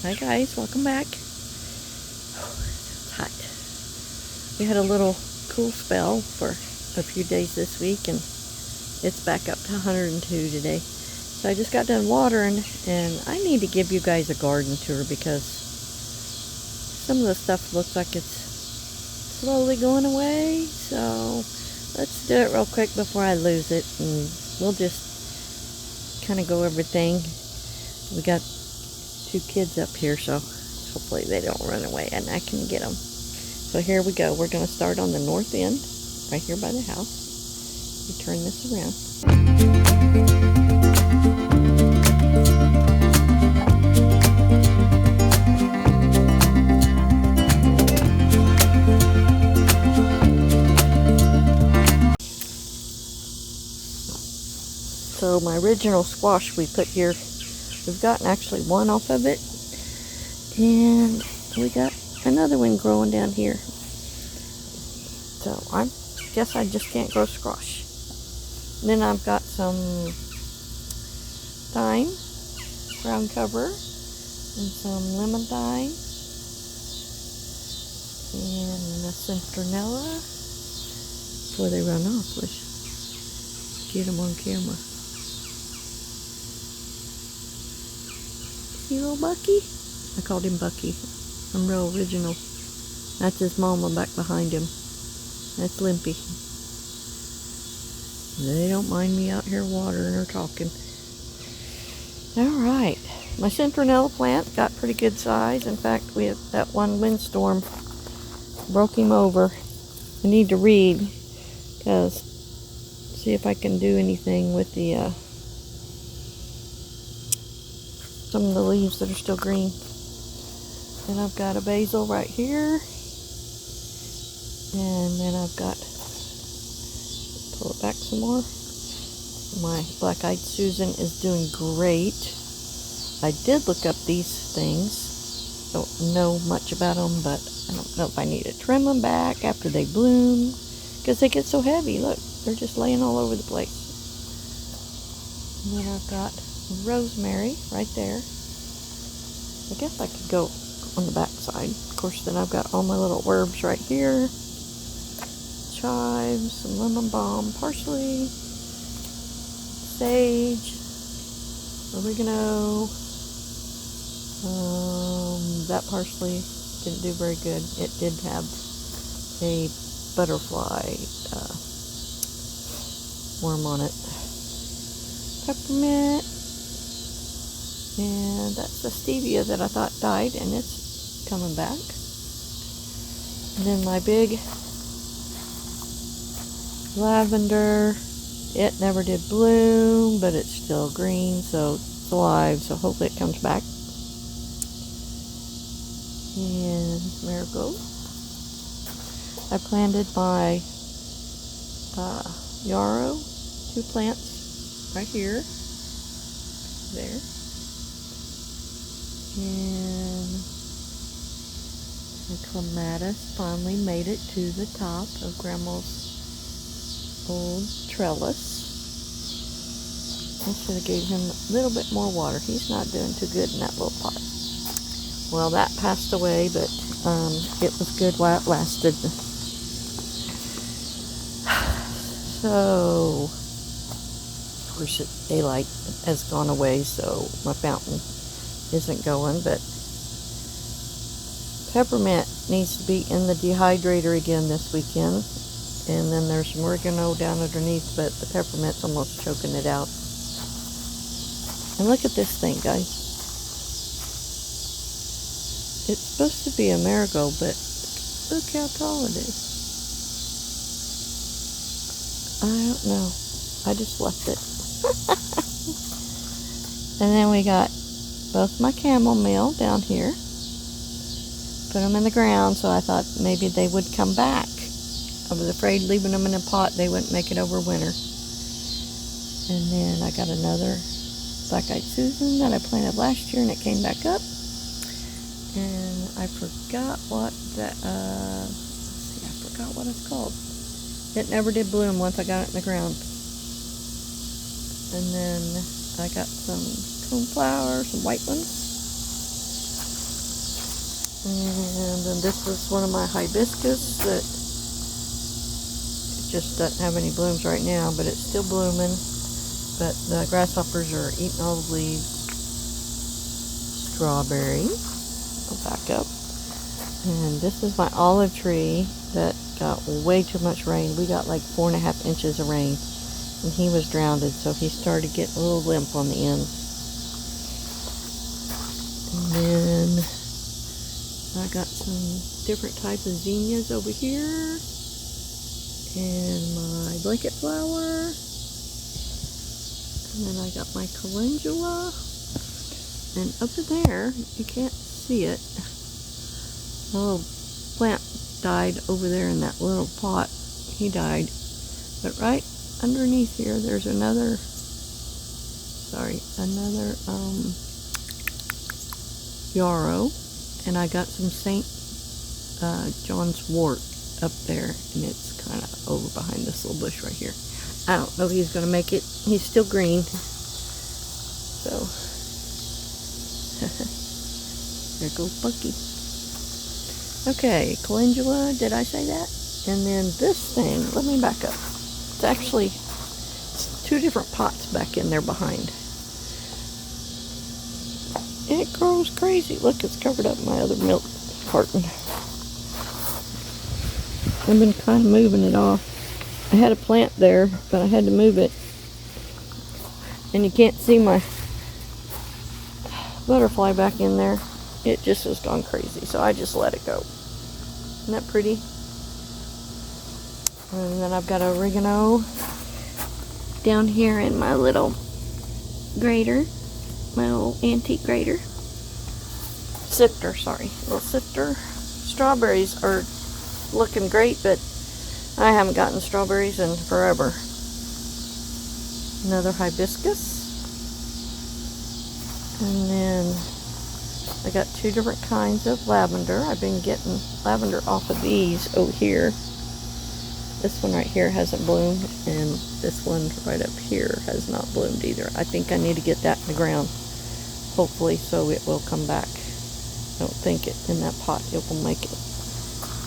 Hi guys, welcome back. It's hot. We had a little cool spell for a few days this week and it's back up to 102 today. So I just got done watering and I need to give you guys a garden tour because some of the stuff looks like it's slowly going away. So let's do it real quick before I lose it, and we'll just kind of go everything. We got 2 kids up here, so hopefully they don't run away and I can get them. So here we go. We're going to start on the north end, right here by the house. We turn this around. So my original squash we put here, we've gotten actually one off of it, and we got another one growing down here. So I guess I just can't grow squash. And then I've got some thyme, ground cover, and some lemon thyme, and a citronella. Before they run off, let's get them on camera. See little Bucky? I called him Bucky. I'm real original. That's his mama back behind him. That's Limpy. They don't mind me out here watering or talking. Alright. My citronella plant got pretty good size. In fact, we had that one windstorm broke him over. I need to read because see if I can do anything with the some of the leaves that are still green. Then I've got a basil right here. And then I've got, pull it back some more. My black-eyed Susan is doing great. I did look up these things. Don't know much about them, but I don't know if I need to trim them back after they bloom. Because they get so heavy. Look, they're just laying all over the place. And then I've got rosemary right there. I guess I could go on the back side. Of course, then I've got all my little herbs right here. Chives, some lemon balm, parsley, sage, oregano. That parsley didn't do very good. It did have a butterfly worm on it. Peppermint. And that's the stevia that I thought died, and it's coming back. And then my big lavender, it never did bloom, but it's still green, so it's alive, so hopefully it comes back. And marigold. I planted my yarrow, 2 plants right here, there. And the clematis finally made it to the top of Grandma's old trellis. I should have gave him a little bit more water. He's not doing too good in that little pot. Well, that passed away, but it was good while it lasted. So, of course, daylight has gone away, so my fountain isn't going, but peppermint needs to be in the dehydrator again this weekend. And then there's some oregano down underneath, but the peppermint's almost choking it out. And look at this thing, guys. It's supposed to be a marigold, but look how tall it is. I don't know. I just left it. And then we got both my chamomile down here. Put them in the ground, so I thought maybe they would come back. I was afraid leaving them in a pot they wouldn't make it over winter. And then I got another black-eyed Susan that I planted last year, and it came back up. And I forgot what that let's see, I forgot what it's called. It never did bloom once I got it in the ground. And then I got some coneflower, some white ones. And then this is one of my hibiscus that just doesn't have any blooms right now, but it's still blooming. But the grasshoppers are eating all the leaves. Strawberry. I'll back up. And this is my olive tree that got way too much rain. We got like 4.5 inches of rain. And he was drowned, so he started getting a little limp on the end. And then I got some different types of zinnias over here. And my blanket flower. And then I got my calendula. And up there, you can't see it. A little plant died over there in that little pot. He died. But right underneath here, there's another yarrow. And I got some St. John's wort up there, and it's kind of over behind this little bush right here. I don't know if he's going to make it. He's still green. So, there goes Bucky. Okay, calendula, did I say that? And then this thing, let me back up. It's actually 2 different pots back in there behind. It grows crazy. Look, it's covered up my other milk carton. I've been kind of moving it off. I had a plant there, but I had to move it. And you can't see my butterfly back in there. It just has gone crazy, so I just let it go. Isn't that pretty? And then I've got oregano down here in my little grater. My little antique grater. Sifter, sorry. Little sifter. Strawberries are looking great, but I haven't gotten strawberries in forever. Another hibiscus. And then I got 2 different kinds of lavender. I've been getting lavender off of these over here. This one right here hasn't bloomed, and this one right up here has not bloomed either. I think I need to get that in the ground, hopefully, so it will come back. I don't think it in that pot it will make it.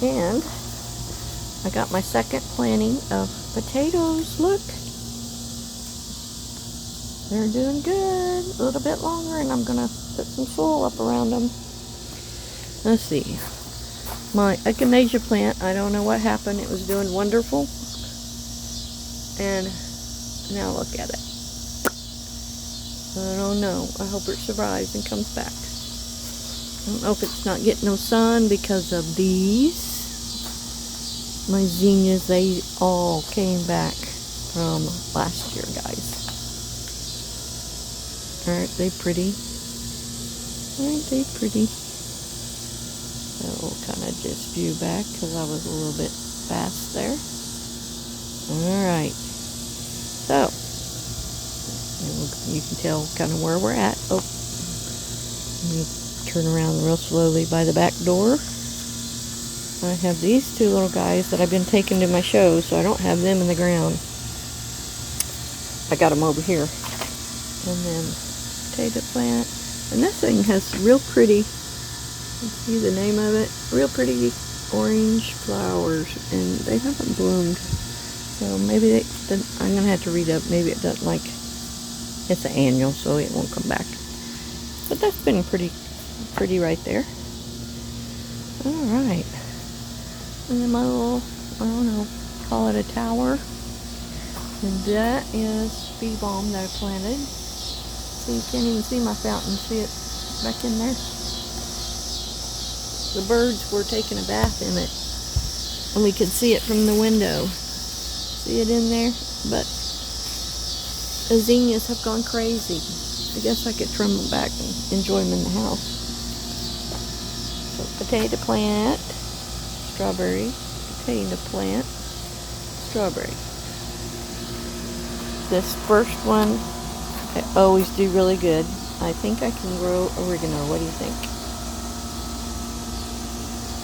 And I got my second planting of potatoes. Look, they're doing good. A little bit longer, and I'm gonna put some soil up around them. Let's see. My echinacea plant, I don't know what happened. It was doing wonderful. And now look at it. I don't know. I hope it survives and comes back. I don't know if it's not getting no sun because of these. My zinnias, they all came back from last year, guys. Aren't they pretty? Aren't they pretty? So we'll kind of just view back because I was a little bit fast there. Alright. So, you can tell kind of where we're at. Oh, let me turn around real slowly by the back door. I have these 2 little guys that I've been taking to my shows, so I don't have them in the ground. I got them over here. And then potato plant. And this thing has real pretty, let's see the name of it, real pretty orange flowers, and they haven't bloomed. So maybe I'm going to have to read up. Maybe it doesn't like, it's an annual, so it won't come back. But that's been pretty right there. Alright. And then my little, I don't know, call it a tower. And that is bee balm that I planted. So you can't even see my fountain. See it back in there? The birds were taking a bath in it. And we could see it from the window. See it in there? But the zinnias have gone crazy. I guess I could trim them back and enjoy them in the house. So potato plant, strawberry, potato plant, strawberry. This first one, I always do really good. I think I can grow oregano. What do you think?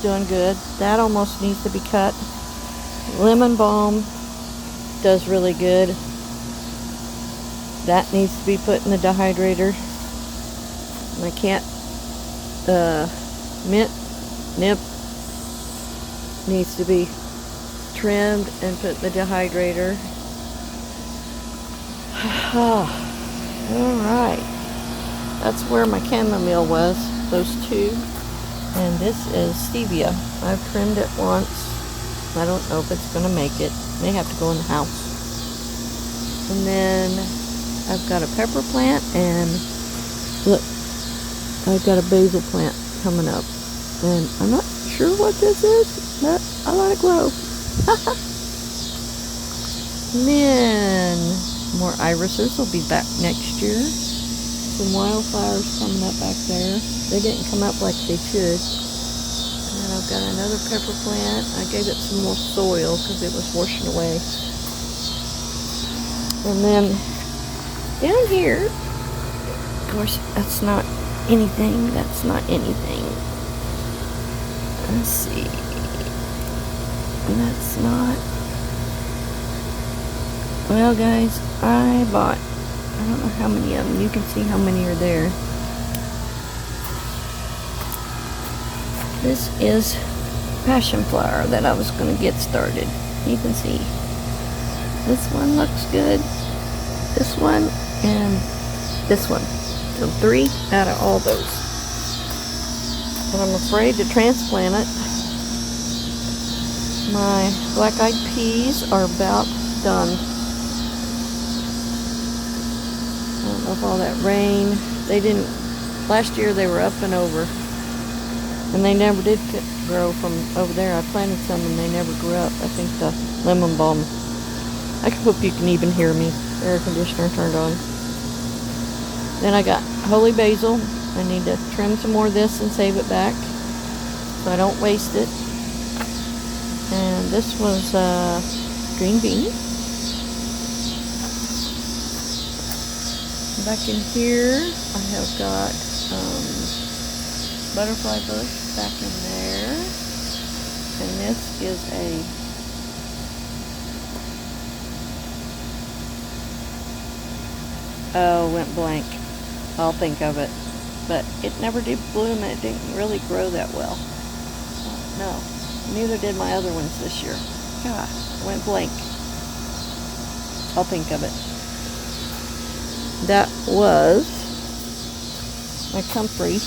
Doing good. That almost needs to be cut. Lemon balm does really good. That needs to be put in the dehydrator. My cat mint nip needs to be trimmed and put in the dehydrator. Alright. That's where my chamomile was, those two. And this is stevia. I've trimmed it once. I don't know if it's going to make it. May have to go in the house. And then I've got a pepper plant, and look, I've got a basil plant coming up. And I'm not sure what this is, but I let it grow. And then more irises will be back next year. Some wildflowers coming up back there. They didn't come up like they should. And then I've got another pepper plant. I gave it some more soil because it was washing away. And then down here, of course, that's not anything. That's not anything. Let's see. That's not. Well, guys, I bought, I don't know how many of them. You can see how many are there. This is passion flower that I was going to get started. You can see. This one looks good. This one and this one. So 3 out of all those. And I'm afraid to transplant it. My black-eyed peas are about done. I don't know if all that rain, they didn't, last year they were up and over. And they never did grow from over there. I planted some and they never grew up. I think the lemon balm. I hope you can even hear me. The air conditioner turned on. Then I got holy basil. I need to trim some more of this and save it back so I don't waste it. And this was green beans. Back in here, I have got butterfly bush back in there. And this is a went blank. I'll think of it. But it never did bloom and it didn't really grow that well. No. Neither did my other ones this year. God, went blank. I'll think of it. That was my comfrey.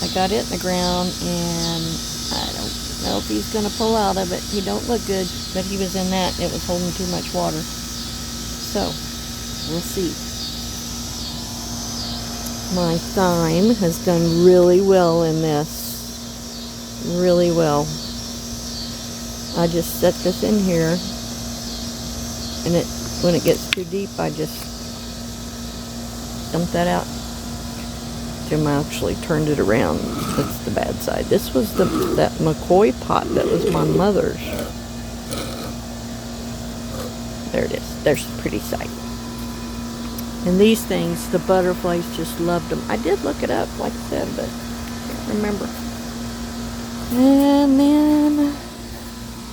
I got it in the ground and I don't know if he's going to pull out of it. He don't look good, but he was in that and it was holding too much water. So, we'll see. My thyme has done really well in this. Really well. I just set this in here, and when it gets too deep, I just dump that out. Jim actually turned it around. That's the bad side. This was that McCoy pot that was my mother's. There it is. There's the pretty side. And these things, the butterflies just loved them. I did look it up, like I said, but I can't remember. And then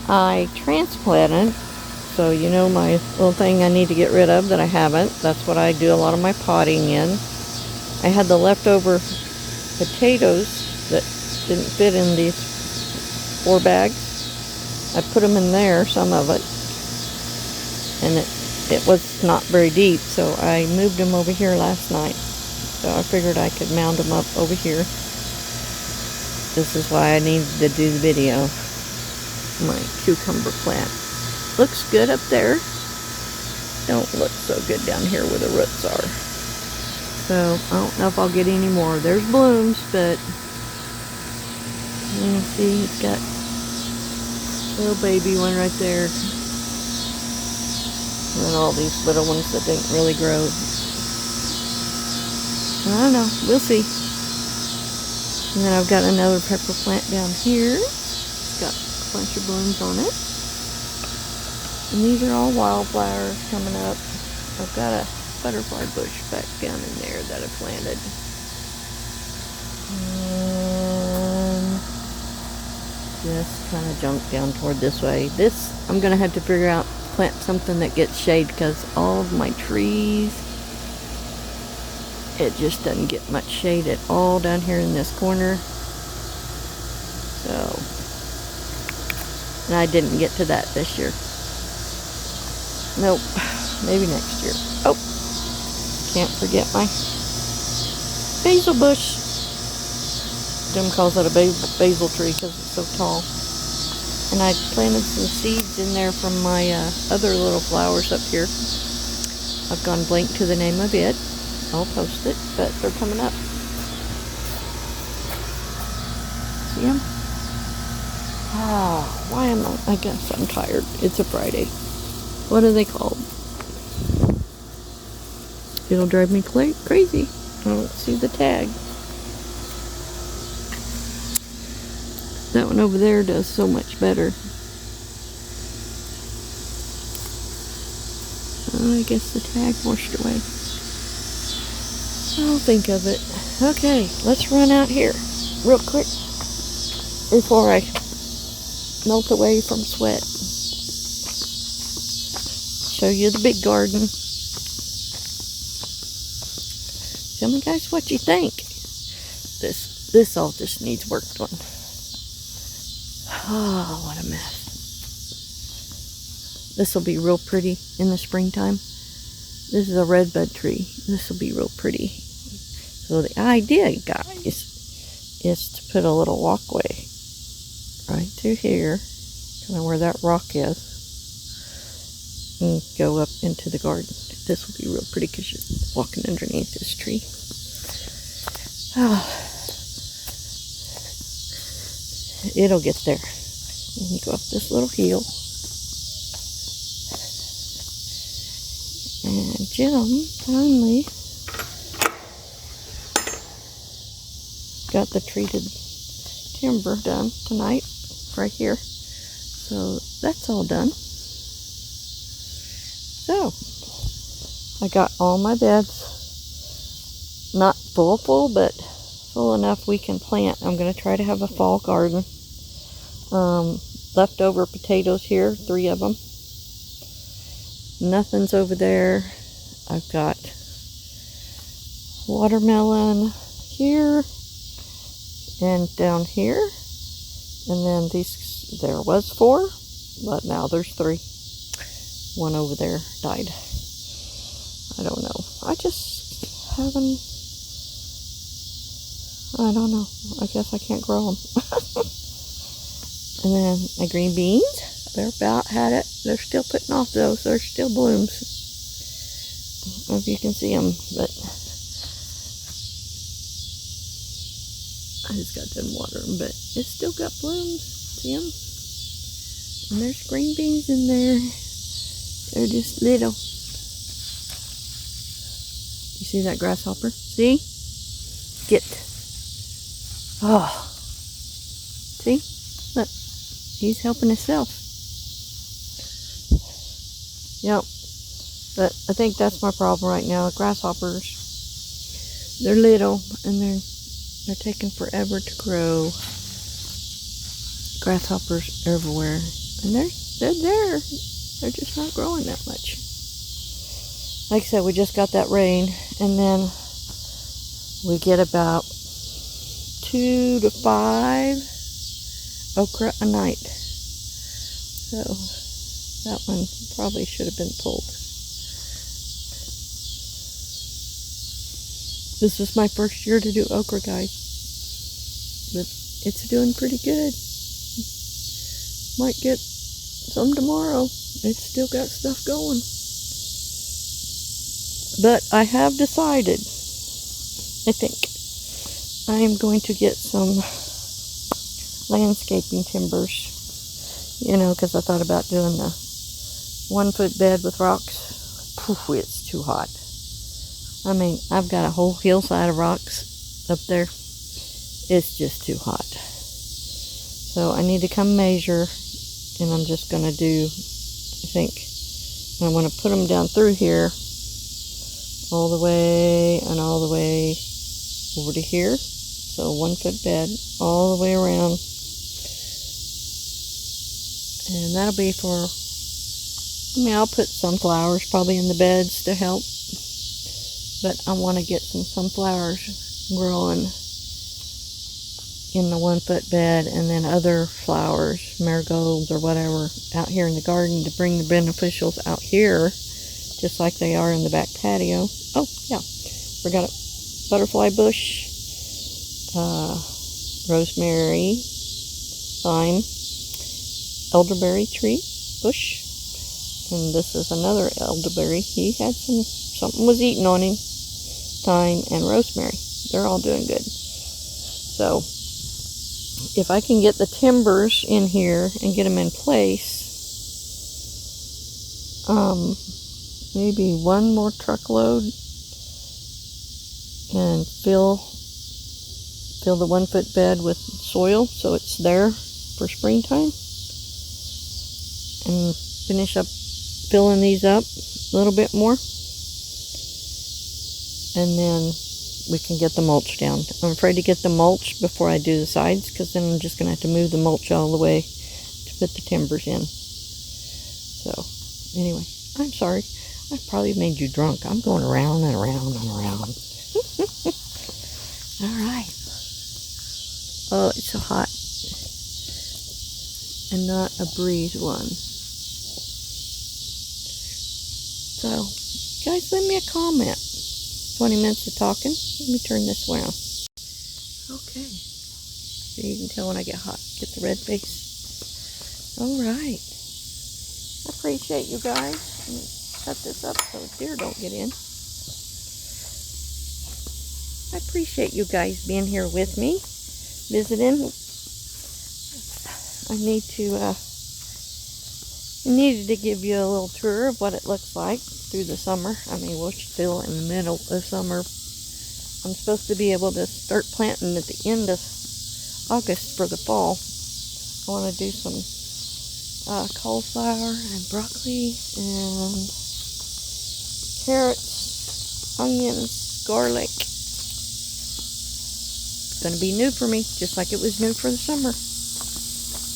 I transplanted, so you know my little thing I need to get rid of that I haven't. That's what I do a lot of my potting in. I had the leftover potatoes that didn't fit in these 4 bags. I put them in there, some of it, and it was not very deep, so I moved them over here last night. So I figured I could mound them up over here. This is why I needed to do the video. My cucumber plant. Looks good up there. Don't look so good down here where the roots are. So, I don't know if I'll get any more. There's blooms, but you can see it's got a little baby one right there. And all these little ones that didn't really grow. I don't know. We'll see. And then I've got another pepper plant down here. It's got a bunch of blooms on it. And these are all wildflowers coming up. I've got a butterfly bush back down in there that I planted. And just kind of junk down toward this way. This, I'm going to have to figure out, plant something that gets shade, because all of my trees, it just doesn't get much shade at all down here in this corner. So, and I didn't get to that this year. Nope. Maybe next year. Oh, can't forget my basil bush. Jim calls it a basil tree because it's so tall. And I planted some seeds in there from my other little flowers up here. I've gone blank to the name of it. I'll post it, but they're coming up. See them? Ah, why am I guess I'm tired. It's a Friday. What are they called? It'll drive me crazy. I don't see the tag. That one over there does so much better. I guess the tag washed away. I'll think of it. Okay, let's run out here real quick before I melt away from sweat. Show you the big garden. Tell me guys what you think. This all just needs work done. Oh, what a mess. This will be real pretty in the springtime. This is a redbud tree. This will be real pretty. So the idea, guys, is to put a little walkway right through here, kind of where that rock is, and go up into the garden. This will be real pretty because you're walking underneath this tree. Oh, it'll get there. And you go up this little hill. And Jim finally got the treated timber done tonight, right here. So that's all done. So I got all my beds, not full, but full enough we can plant. I'm going to try to have a fall garden. Leftover potatoes here, 3 of them. Nothing's over there. I've got watermelon here and down here. And then there was 4, but now there's 3. One over there died. I don't know. I just haven't, I don't know. I guess I can't grow them. And then my green beans, they're about had it. They're still putting off those. They're still blooms. I don't know if you can see them, but I just got done watering, but it's still got blooms. See them? And there's green beans in there. They're just little. You see that grasshopper? See? Get. Oh. See? Look. He's helping himself. Yep. But I think that's my problem right now. Grasshoppers. They're little and they're taking forever to grow. Grasshoppers everywhere. And they're there. They're just not growing that much. Like I said, we just got that rain, and then we get about 2 to 5 okra a night. So that one probably should have been pulled. This is my first year to do okra, guys. But it's doing pretty good. Might get some tomorrow. It's still got stuff going. But I have decided, I think, I am going to get some landscaping timbers. You know, because I thought about doing the 1-foot bed with rocks. Poof, it's too hot. I mean, I've got a whole hillside of rocks up there. It's just too hot. So I need to come measure, and I'm just going to do, I think, I want to put them down through here, all the way and all the way over to here. So 1-foot bed all the way around. And that'll be for, I mean, I'll put sunflowers probably in the beds to help. But I want to get some sunflowers growing in the 1-foot bed, and then other flowers, marigolds or whatever, out here in the garden to bring the beneficials out here, just like they are in the back patio. Oh, yeah, forgot a butterfly bush, rosemary, thyme, elderberry tree bush, and this is another elderberry. He had something was eating on him. Thyme and rosemary. They're all doing good. So if I can get the timbers in here and get them in place, maybe one more truckload and fill the 1-foot bed with soil so it's there for springtime, and finish up filling these up a little bit more, and then we can get the mulch down. I'm afraid to get the mulch before I do the sides, because then I'm just going to have to move the mulch all the way to put the timbers in. So anyway, I'm sorry. I probably made you drunk. I'm going around and around and around. All right. Oh, it's so hot. And not a breeze one. So, guys, leave me a comment. 20 minutes of talking. Let me turn this around. Okay. So you can tell when I get hot. Get the red face. All right. I appreciate you guys. Let me cut this up so deer don't get in. I appreciate you guys being here with me, visiting. I needed to give you a little tour of what it looks like through the summer. I mean, we're still in the middle of summer. I'm supposed to be able to start planting at the end of August for the fall. I want to do some cauliflower and broccoli and carrots, onions, garlic. It's going to be new for me, just like it was new for the summer.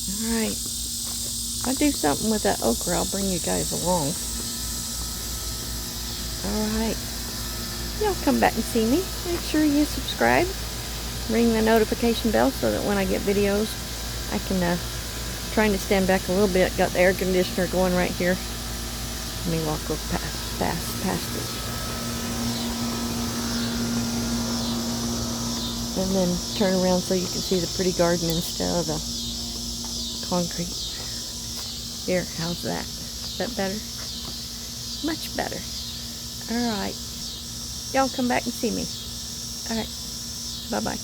All right. If I do something with that okra, I'll bring you guys along. Alright. Y'all come back and see me. Make sure you subscribe. Ring the notification bell so that when I get videos, I can, trying to stand back a little bit. Got the air conditioner going right here. Let me walk real past it. And then turn around so you can see the pretty garden instead of the concrete. Here, how's that? Is that better? Much better. Alright. Y'all come back and see me. Alright. Bye-bye.